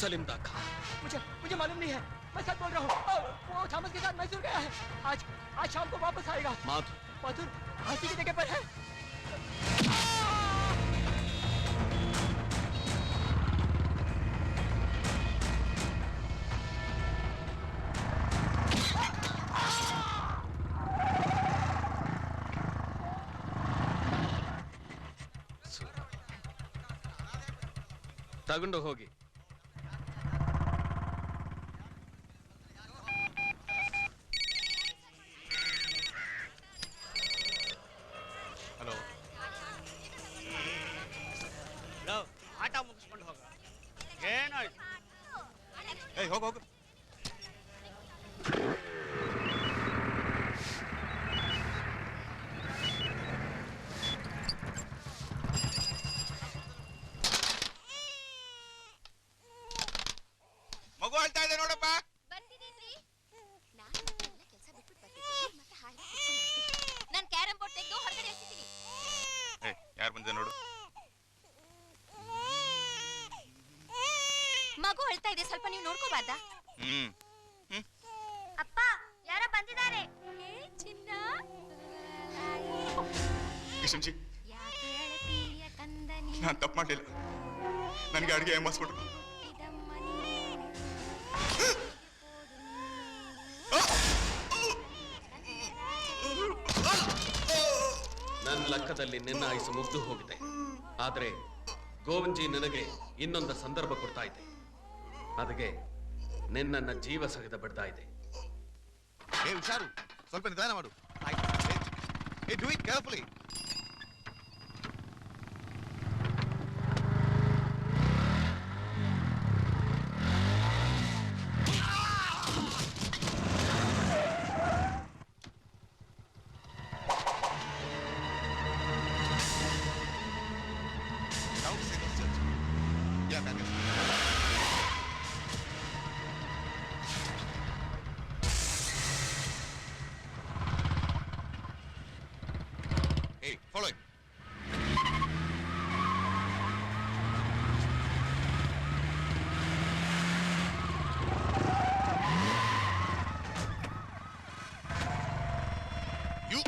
सलीम दा खां। मुझे मालूम नहीं है, मैं सच बोल रहा हूँ। वो थॉमस के साथ मैसूर गया है। आज शाम को वापस आएगा। माथुर फांसी की जगह पर है। ತಗೊಂಡು ಹೋಗಿ. ಹಲೋ, ಆಟ ಮುಗಿಸ್ಕೊಂಡು ಹೋಗ. ಏನಾಯ್ತು? ಏಯ್ ಹೋಗು ಹೋಗು. ಮಗು ಹೇಳ್ತಾ ಇದೆ ನೋಡಪ್ಪ. ನಾನು ಕ್ಯಾರಂ ಬೋರ್ಡ್ ತೆಗೆದು ಹೊರಗಡೆ ಎಸಿತೀನಿ. ಯಾರು ಬಂದಿದೆ ನೋಡು. ಮಗು ಅಳ್ತಾ ಇದೆ, ಸ್ವಲ್ಪ ನೀವು ನೋಡ್ಕೋಬಾರ್ದಾ? ಅಪ್ಪ ಯಾರೋ ಬಂದಿದ್ದಾರೆ. ಚಿನ್ನ ಕಿಶನ್ಜಿ, ನಾನು ತಪ್ಪು ಮಾಡಲಿಲ್ಲ. ನನಗೆ ಅಡುಗೆ ಮಾಡಿಸ್ಕೊಟ್ರು. ನನ್ನ ಲೆಕ್ಕದಲ್ಲಿ ನಿನ್ನ ಆಯುಸು ಮುಗ್ದು ಹೋಗಿದೆ. ಆದ್ರೆ ಗೋವಿಂದಜಿ ನನಗೆ ಇನ್ನೊಂದು ಸಂದರ್ಭ ಕೊಡ್ತಾ ಇದೆ. ಅದಕ್ಕೆ ನಿನ್ನನ್ನ ಜೀವ ಸಹಿತ ಬಿಡ್ತಾ ಇದೆ. ಹುಷಾರು, ಸ್ವಲ್ಪ ನಿಧಾನ ಮಾಡು. Do it carefully. Hey, follow him. You.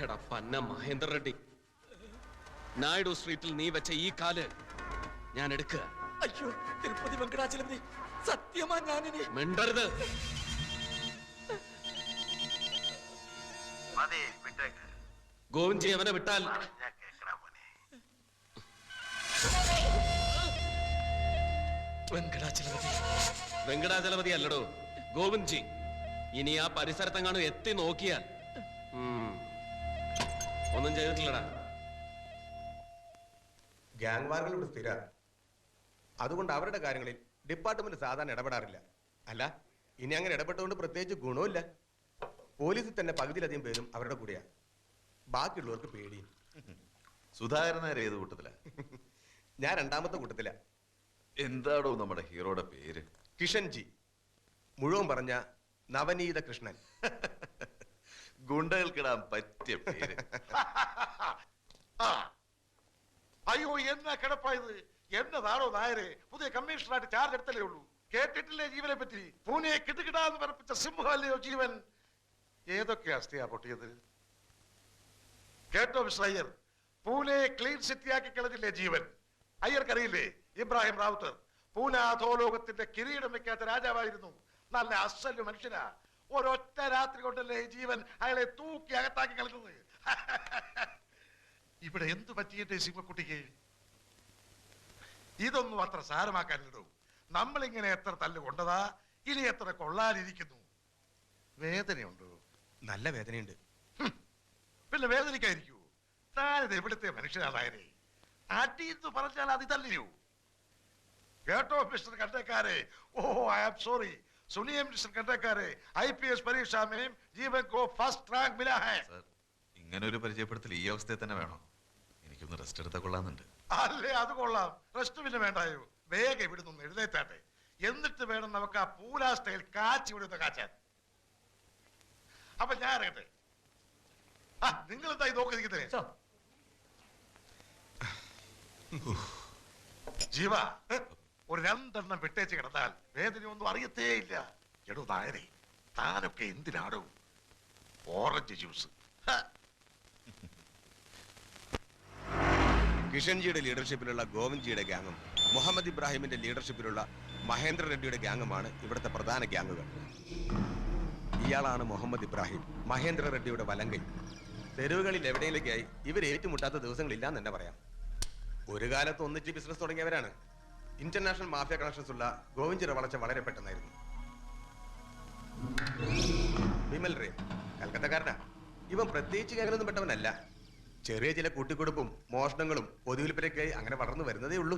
എടാ പന്ന മഹേന്ദ്ര റെഡ്ഡി, നായിഡു സ്ട്രീറ്റിൽ നീ വെച്ച ഈ കാല് ഞാൻ എടുക്കുക. അയ്യോ, തിരുപ്പതി വെങ്കടാചലപതി, സത്യമാ ഞാനിനി മിണ്ടരുത്. ഗോവിന്ദജി അവനെ വിട്ടാൽ വെങ്കടാചലപതി അല്ലടോ, ഗോവിന്ദജി. ഇനി ആ പരിസരത്തെങ്ങാനും എത്തി നോക്കിയാൽ ഒന്നും ചെയ്തിട്ടില്ലടാ. ഗ്യാങ് വാറുകൾ ഇവിടെ സ്ഥിര. അതുകൊണ്ട് അവരുടെ കാര്യങ്ങളിൽ ഡിപ്പാർട്ട്മെന്റ് സാധാരണ ഇടപെടാറില്ല. അല്ല, ഇനി അങ്ങനെ ഇടപെട്ടുകൊണ്ട് പ്രത്യേകിച്ച് ഗുണമില്ല. പോലീസിൽ തന്നെ പകുതിയിലധികം പേരും അവരുടെ കൂടെയാ. ബാക്കിയുള്ളവർക്ക് പേടിയും. സുധാകരനാർ ഏത് കൂട്ടത്തില? ഞാൻ രണ്ടാമത്തെ കൂട്ടത്തില. എന്താടോ നമ്മുടെ ഹീറോയുടെ പേര്? കിഷൻജി. മുഴുവൻ പറഞ്ഞ നവനീത കൃഷ്ണൻ. ഗുണ്ടകൾക്കിടാൻ പറ്റിയ പേര്. അയ്യോ, എന്നാ കിടപ്പായത്? എന്നതാണോ നായരെ? പുതിയ കമ്മീഷണറായിട്ട് ചാർജ് എടുത്തല്ലേ ഉള്ളൂ. കേട്ടിട്ടില്ലേ ജീവനെ പറ്റി? പൂനെ കിട്ടുകിടാന്ന് പറപ്പിച്ച സിംഹമല്ലയോ ജീവൻ. ഏതൊക്കെ അസ്ഥിയാ പൊട്ടിയത്? കേട്ടോ മിസ്റ്റർ അയ്യർ, പൂനെ ക്ലീൻ സിറ്റിയാക്കി കളഞ്ഞില്ലേ ജീവൻ? അയ്യർക്കറിയില്ലേ ഇബ്രാഹിം റാവുത്തർ പൂനാധോലോകത്തിന്റെ കിരീടം വെക്കാത്ത രാജാവായിരുന്നു. നല്ല അസല് മനുഷ്യനാ. ഒരൊറ്റ രാത്രി കൊണ്ടല്ലേ ഈ ജീവൻ അയാളെ തൂക്കി അകത്താക്കി കളഞ്ഞത്. ഇവിടെ എന്തു പറ്റിയിട്ടേ സിംഹക്കുട്ടിക്ക്? ഇതൊന്നും അത്ര സാരമാക്കാനിടൂ. നമ്മളിങ്ങനെ എത്ര തല്ല് കൊണ്ടതാ, ഇനി എത്ര കൊള്ളാനിരിക്കുന്നു. വേദനയുണ്ടോ? നല്ല വേദനയുണ്ട്. പിന്നെ വേദനിക്കായിരിക്കൂ. താനിത് എവിടുത്തെ മനുഷ്യനാണായനെ? അടി എന്ന് പറഞ്ഞാൽ അത് തല്ലിയോ? കേട്ടോ മിസ്റ്റർ കണ്ടക്കാരെ, ഓ ഐ ആം സോറി. सुनिए मिस्टर कंडक्टर, IPS परीक्षा में जीवन को फर्स्ट रैंक मिला है. സർ, ഇങ്ങനെ ഒരു പരിചയപ്പെടുത്തൽ ഈ അവസ്ഥയിൽ തന്നെ വേണോ? എനിക്കൊന്ന് റെസ്റ്റ് എടുത്താൽ കൊള്ളാന്നുണ്ട്. അല്ലേ, അത് കൊള്ളാം. റെസ്റ്റ് പിന്നെ വേണ്ടായോ? വേഗം ഇവിടുന്ന് എഴുന്നേറ്റാട്ടെ. എന്നിട്ട് വേണം നമുക്ക് ആ പൂരാ സ്റ്റൈൽ കാച്ചി വിടുന്ന കാച്ചാൻ. അപ്പൊ ഞാൻ ഇറങ്ങട്ടെ. നിങ്ങൾ എന്തായി നോക്കിയിരിക്കുന്നേ? ജീവ, ഒരു 2 എണ്ണം വിട്ടേച്ച് കിടന്നാൽ വേദനയൊന്നും അറിയത്തേ ഇല്ല. എടോ നായരെ, താനൊക്കെ എന്തിനാടോ? Orange juice. കിഷൻജിയുടെ ലീഡർഷിപ്പിലുള്ള ഗോവിന്ദ്ജിയുടെ ഗ്യാങ്ങും മുഹമ്മദ് ഇബ്രാഹിമിന്റെ ലീഡർഷിപ്പിലുള്ള മഹേന്ദ്ര റെഡ്ഡിയുടെ ഗ്യാങ്ങുമാണ് ഇവിടുത്തെ പ്രധാന ഗ്യാങ്ങുകൾ. ഇയാളാണ് മുഹമ്മദ് ഇബ്രാഹിം, മഹേന്ദ്ര റെഡ്ഡിയുടെ വലങ്കൈ. തെരുവുകളിൽ എവിടെയെങ്കിലേക്കായി ഇവർ ഏറ്റുമുട്ടാത്ത ദിവസങ്ങളില്ലാന്ന് തന്നെ പറയാം. ഒരു കാലത്ത് ഒന്നിച്ച് ബിസിനസ് തുടങ്ങിയവരാണ്. ഇന്റർനാഷണൽ മാഫിയ കണക്ഷൻസ് ഉള്ള ഗോവിന്ദ്ജിയുടെ വളർച്ച വളരെ പെട്ടെന്നായിരുന്നു. വിമൽ റേ കൽക്കത്തക്കാരനാ. ഇവൻ പ്രത്യേകിച്ച് ഗ്യാങ്ങിലൊന്നും പെട്ടവനല്ല. ചെറിയ ചില കൂട്ടിക്കൊടുപ്പും മോഷണങ്ങളും പൊതുവിൽപ്പനയ്ക്കായി അങ്ങനെ വളർന്നു വരുന്നതേ ഉള്ളൂ.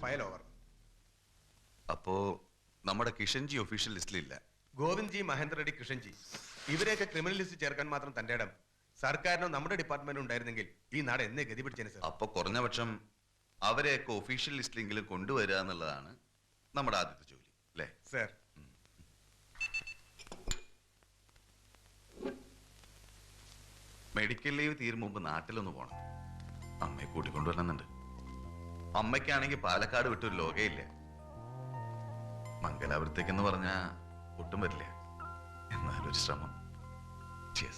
File over. അപ്പോ നമ്മുടെ കിഷൻജി ഒഫീഷ്യൽ ലിസ്റ്റിലില്ല. ഗോവിന്ദ്ജി, മഹേന്ദ്ര റെഡ്ഡി, കിഷൻജി ഇവരെയൊക്കെ ക്രിമിനൽ ലിസ്റ്റ് ചേർക്കാൻ മാത്രം തന്റെ ഇടം സർക്കാരിനോ നമ്മുടെ ഡിപ്പാർട്ട്മെന്റിനും ഉണ്ടായിരുന്നെങ്കിൽ ഈ നാട് എന്നേ ഗതി പിടിച്ചേനെ സർ. അപ്പൊ കുറഞ്ഞ പക്ഷം അവരെയൊക്കെ ഒഫീഷ്യൽ ലിസ്റ്റിലെങ്കിലും കൊണ്ടുവരിക എന്നുള്ളതാണ് നമ്മുടെ ആദ്യത്തെ ജോലി, അല്ലേ സർ? മെഡിക്കൽ ലീവ് തീരും മുമ്പ് നാട്ടിലൊന്ന് പോണം. അമ്മയെ കൂട്ടിക്കൊണ്ടുവരണമെന്നുണ്ട്. അമ്മയ്ക്കാണെങ്കിൽ പാലക്കാട് വിട്ടൊരു ലോകയില്ല. മംഗലാപുരത്തേക്കെന്ന് പറഞ്ഞാൽ ഒട്ടും വരില്ല. എന്നാലൊരു ശ്രമം. Cheers.